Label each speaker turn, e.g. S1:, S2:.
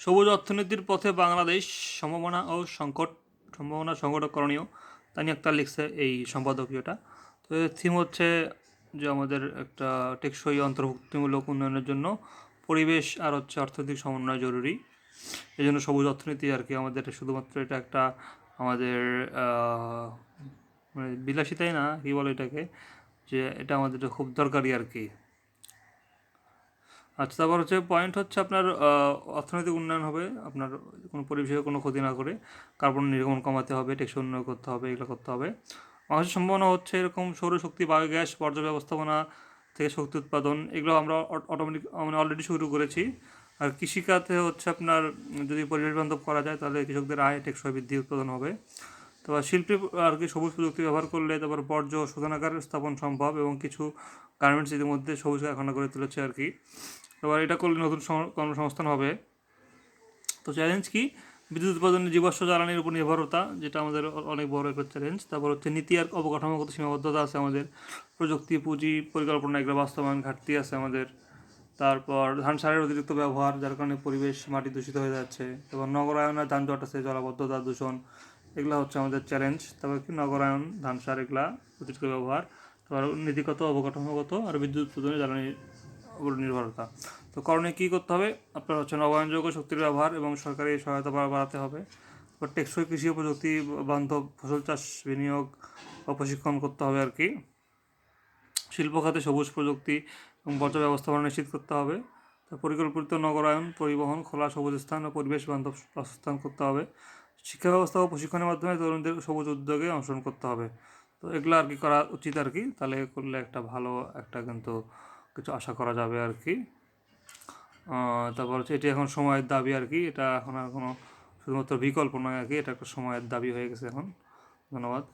S1: সবুজ অর্থনীতির পথে বাংলাদেশ সম্ভাবনা সংকট করণীয় তানি আক্তার লিখছে এই সম্পাদকীয়টা। তো এর থিম হচ্ছে যে আমাদের একটা টেকসই অন্তর্ভুক্তিমূলক উন্নয়নের জন্য পরিবেশ আর হচ্ছে অর্থনৈতিক সমন্বয় জরুরি। এই জন্য সবুজ অর্থনীতি আর কি আমাদের শুধুমাত্র এটা একটা আমাদের মানে বিলাসিতাই না, কি বলে এটাকে, যে এটা আমাদের খুব দরকারি আর কি। আচ্ছা, তারপর হচ্ছে পয়েন্ট হচ্ছে আপনার অর্থনৈতিক উন্নয়ন হবে আপনার কোনো পরিবেশের কোনো ক্ষতি না করে, কার্বন নির্গমন কমাতে হবে, টেকসই উন্নয়ন করতে হবে, এগুলো করতে হবে। বাংলাদেশের সম্ভাবনা হচ্ছে এরকম সৌরশক্তি, বায়োগ্যাস, বর্জ্য ব্যবস্থাপনা থেকে শক্তি উৎপাদন, এগুলো আমরা অটোমেটিক মানে অলরেডি শুরু করেছি। আর কৃষিখাতে হচ্ছে আপনার যদি পরিবেশ বান্ধব করা যায় তাহলে কৃষকদের আয় টেকসই বৃদ্ধি উৎপাদন হবে। তারপর শিল্পী আর কি সবুজ প্রযুক্তি ব্যবহার করলে তারপর বর্জ্য শোধনাগার স্থাপন সম্ভব, এবং কিছু গার্মেন্টস ইতিমধ্যে সবুজ কারখানা করে তুলেছে আর কি। এবার এটা করলে নতুন কর্মসংস্থান হবে। তো চ্যালেঞ্জ কি? বিদ্যুৎ উৎপাদনে জীবাশ্ম জ্বালানির উপর নির্ভরতা, যেটা আমাদের অনেক বড় একটা চ্যালেঞ্জ। তারপর হচ্ছে নীতি আর অবকাঠামোগত সীমাবদ্ধতা আছে আমাদের, প্রযুক্তি পুঁজি পরিকল্পনা এগুলো বাস্তবায়ন ঘাটতি আছে আমাদের। তারপর ধান সারের অতিরিক্ত ব্যবহার, যার কারণে পরিবেশ মাটি দূষিত হয়ে যাচ্ছে। তারপর নগরায়নের যানজট আছে, জলাবদ্ধতা, দূষণ, এগুলো হচ্ছে আমাদের চ্যালেঞ্জ। তারপর কি নগরায়ন, ধান সার, এগুলা অতিরিক্ত ব্যবহার। তারপর নীতিগত, অবকাঠামোগত আর বিদ্যুৎ উৎপাদনে জ্বালানির উপর নির্ভরতা। তো করণীয় কী করতে হবে? আপনার হচ্ছে নবায়নযোগ্য শক্তির ব্যবহার এবং সরকারি সহায়তা বাড়াতে হবে। তারপর টেকসই কৃষি ও প্রযুক্তি বান্ধব ফসল চাষ বিনিয়োগ ও প্রশিক্ষণ করতে হবে আর কি। শিল্প খাতে সবুজ প্রযুক্তি এবং বর্জ্য ব্যবস্থাপনা নিশ্চিত করতে হবে। তো পরিকল্পিত নগরায়ন, পরিবহন, খোলা সবুজ স্থান ও পরিবেশ বান্ধব বাসস্থান করতে হবে। শিক্ষা ব্যবস্থা ও প্রশিক্ষণের মাধ্যমে তরুণদের সবুজ উদ্যোগে অংশগ্রহণ করতে হবে। তো এগুলো আর কি করা উচিত আর কি, তাহলে করলে একটা ভালো একটা কিন্তু কিছু আশা করা যাবে আর কি। তারপর হচ্ছে এটি এখন সময়ের দাবি আর কি, এটা এখন আর কোনো শুধুমাত্র বিকল্প নয় আর কি, এটা একটা সময়ের দাবি হয়ে গেছে এখন। ধন্যবাদ।